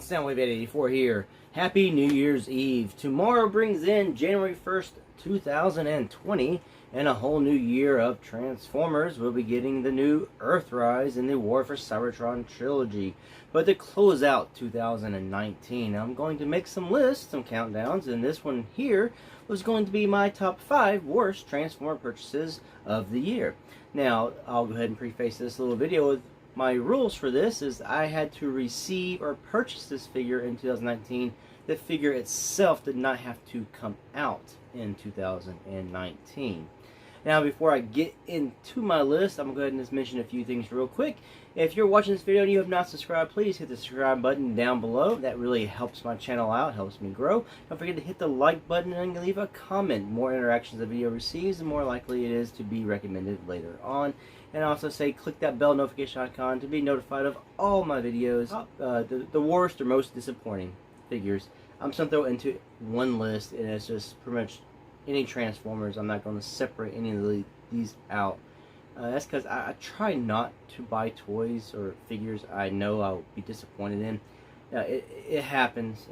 Soundwave 84 here. Happy New Year's Eve. Tomorrow brings in January 1st, 2020, and a whole new year of Transformers. We'll be getting the new Earthrise in the War for Cybertron trilogy. But to close out 2019, I'm going to make some lists, some countdowns, and this one here was going to be my top 5 worst Transformer purchases of the year. Now, I'll go ahead and preface this little video with my rules for this is I had to receive or purchase this figure in 2019. The figure itself did not have to come out in 2019. Now, before I get into my list, I'm going to go ahead and just mention a few things real quick. If you're watching this video and you have not subscribed, please hit the subscribe button down below. That really helps my channel out, helps me grow. Don't forget to hit the like button and leave a comment. The more interactions the video receives, the more likely it is to be recommended later on. And also say click that bell notification icon to be notified of all my videos. The worst or most disappointing figures I'm just going to throw into one list, and it's just pretty much any Transformers. I'm not going to separate any of these out. That's because I try not to buy toys or figures I know I'll be disappointed in. It happens.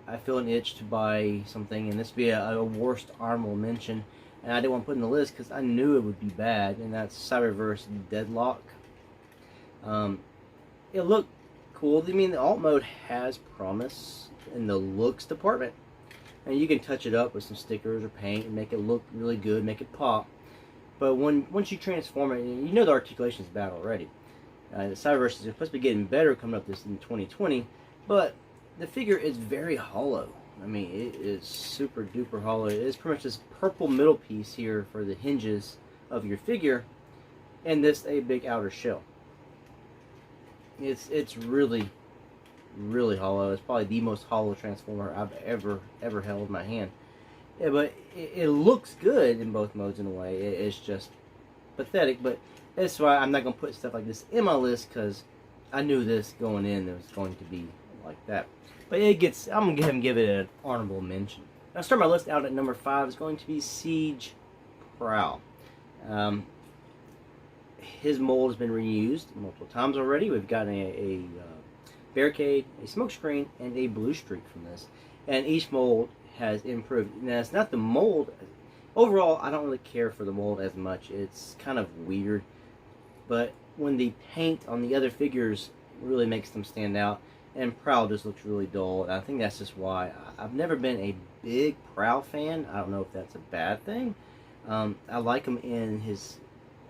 I feel an itch to buy something, and this would be a worst honorable mention. And I didn't want to put in the list because I knew it would be bad, and that's Cyberverse Deadlock. It looked cool. I mean, the alt mode has promise in the looks department, and you can touch it up with some stickers or paint and make it look really good, make it pop. But once you transform it, you know the articulation is bad already. The Cyberverse is supposed to be getting better coming up this in 2020, but the figure is very hollow. I mean, it is super duper hollow. It is pretty much this purple middle piece here for the hinges of your figure, and this a big outer shell. It's really, really hollow. It's probably the most hollow Transformer I've ever held in my hand. Yeah, but it looks good in both modes in a way. It's just pathetic, but that's why I'm not going to put stuff like this in my list, because I knew this going in it was going to be like that. But I'm going to go ahead and give it an honorable mention. Now, start my list out at number 5 is going to be Siege Prowl. His mold has been reused multiple times already. We've gotten a barricade, a smoke screen, and a blue streak from this. And each mold has improved. Now, it's not the mold. Overall, I don't really care for the mold as much. It's kind of weird. But when the paint on the other figures really makes them stand out, and Prowl just looks really dull. And I think that's just why. I've never been a big Prowl fan. I don't know if that's a bad thing. I like him in his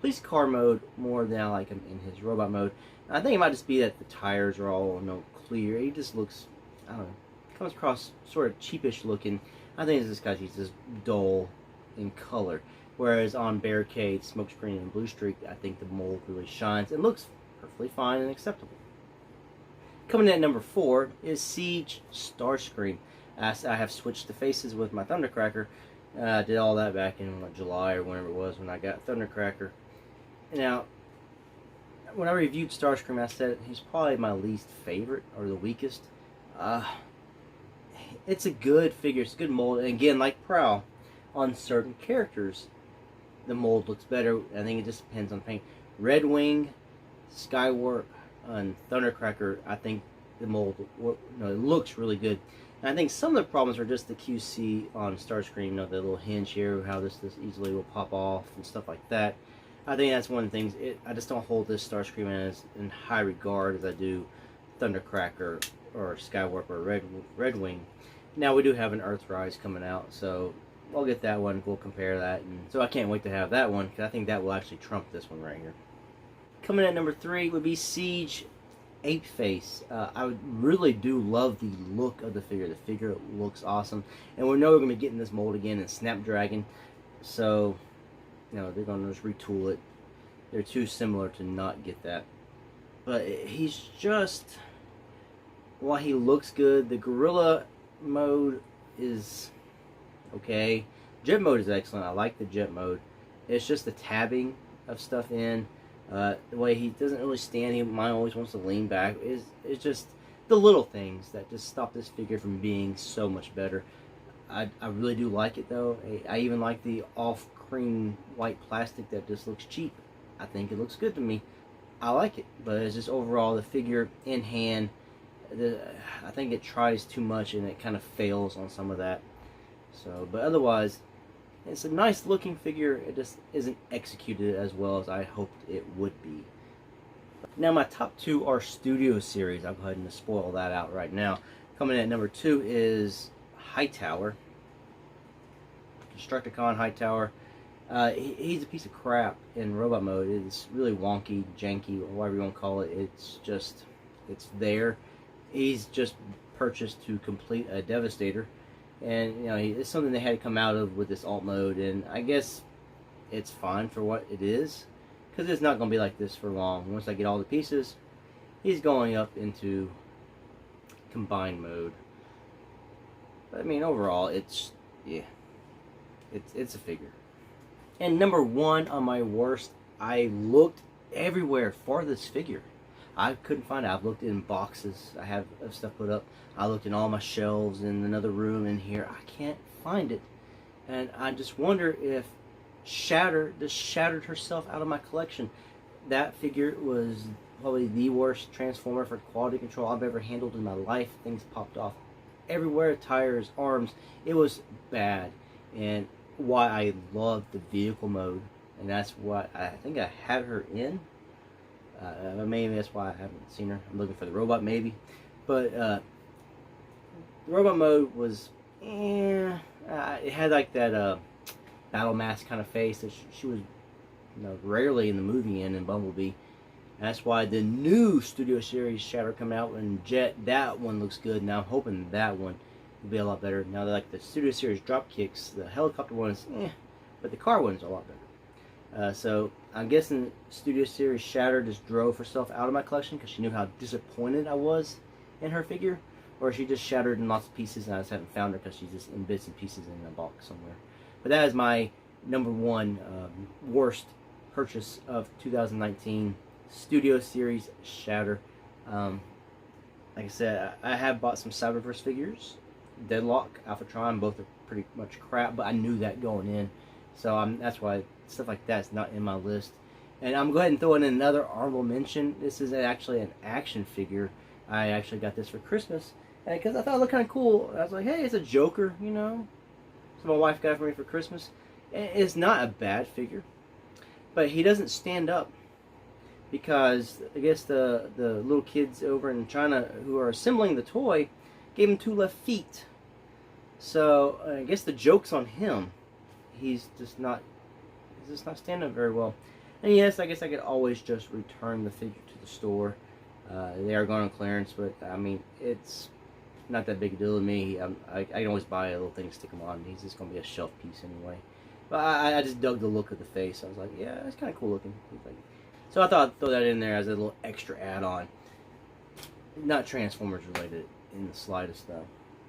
police car mode more than I like him in his robot mode. I think it might just be that the tires are all clear. He just looks, I don't know, comes across sort of cheapish looking. I think this guy's just dull in color. Whereas on Barricade, Smokescreen, and Blue Streak, I think the mold really shines and looks perfectly fine and acceptable. Coming in at number 4 is Siege Starscream. I have switched the faces with my Thundercracker. I did all that back in July or whenever it was when I got Thundercracker. Now, when I reviewed Starscream, I said he's probably my least favorite or the weakest. It's a good figure. It's a good mold. And again, like Prowl, on certain characters, the mold looks better. I think it just depends on paint. Red Wing, Skywarp, and Thundercracker, I think the mold it looks really good. And I think some of the problems are just the QC on Starscream, the little hinge here, how this easily will pop off and stuff like that. I think that's one of the things. I just don't hold this Starscream in high regard as I do Thundercracker or Skywarp or Red Wing. Now we do have an Earthrise coming out, so I'll get that one. We'll compare that, and so I can't wait to have that one, because I think that will actually trump this one right here. Coming at number 3 would be Siege Apeface. I really do love the look of the figure. The figure looks awesome, and we know we're going to be getting this mold again in Snapdragon, so they're going to just retool it. They're too similar to not get that. But he's just, while he looks good, the Gorilla mode is okay. Jet mode is excellent. I like the jet mode. It's just the tabbing of stuff in. The way he doesn't really stand, he always wants to lean back. It's just the little things that just stop this figure from being so much better. I really do like it though. I even like the off cream white plastic that just looks cheap. I think it looks good to me. I like it, but it's just overall the figure in hand, I think it tries too much and it kind of fails on some of that. So, but otherwise, it's a nice looking figure. It just isn't executed as well as I hoped it would be. Now my top 2 are Studio Series. I'll go ahead and spoil that out right now. Coming in at number 2 is Hightower. Constructicon Hightower. He's a piece of crap in robot mode. It's really wonky, janky, or whatever you want to call it. It's just, it's there. He's just purchased to complete a Devastator. And, you know, it's something they had to come out of with this alt mode. And I guess it's fine for what it is. Because it's not going to be like this for long. Once I get all the pieces, he's going up into combined mode. But, I mean, overall, it's, yeah. It's a figure. And number 1 on my worst, I looked everywhere for this figure. I couldn't find it. I've looked in boxes. I have stuff put up. I looked in all my shelves in another room in here. I can't find it. And I just wonder if Shatter just shattered herself out of my collection. That figure was probably the worst Transformer for quality control I've ever handled in my life. Things popped off everywhere. Tires, arms. It was bad. And why I love the vehicle mode, and that's what I think I had her in. Maybe that's why I haven't seen her. I'm looking for the robot, maybe. But the robot mode was, it had like that battle mask kind of face that she was, you know, rarely in the movie in Bumblebee. And that's why the new Studio Series Shatter coming out in Jet, that one looks good. Now I'm hoping that one will be a lot better. Now, like the Studio Series drop kicks, the helicopter ones, but the car ones are a lot better. So I'm guessing Studio Series Shatter just drove herself out of my collection because she knew how disappointed I was in her figure, or she just shattered in lots of pieces and I just haven't found her because she's just in bits and pieces in a box somewhere. But that is my number 1 worst purchase of 2019, Studio Series Shatter. Like I said, I have bought some Cyberverse figures. Deadlock, Alphatron, both are pretty much crap, but I knew that going in. So that's why stuff like that's not in my list. And I'm going to go ahead and throw in another honorable mention. This is actually an action figure. I actually got this for Christmas because I thought it looked kind of cool. I was like, hey, it's a Joker, you know. So my wife got it for me for Christmas. And it's not a bad figure, but he doesn't stand up because I guess the little kids over in China who are assembling the toy gave him 2 left feet. So I guess the joke's on him. He's just not standing up very well. And yes, I guess I could always just return the figure to the store. They are going on clearance, but I mean, it's not that big a deal to me. I can always buy a little thing to stick him on. He's just going to be a shelf piece anyway. But I just dug the look of the face. I was like, yeah, it's kind of cool looking. So I thought I'd throw that in there as a little extra add-on. Not Transformers related in the slightest, though.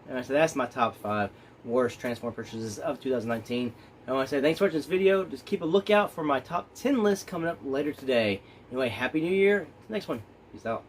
Alright, so that's my top 5 worst Transformer purchases of 2019. I want to say thanks for watching this video. Just keep a lookout for my top 10 list coming up later today. Anyway, Happy New Year. Next one. Peace out.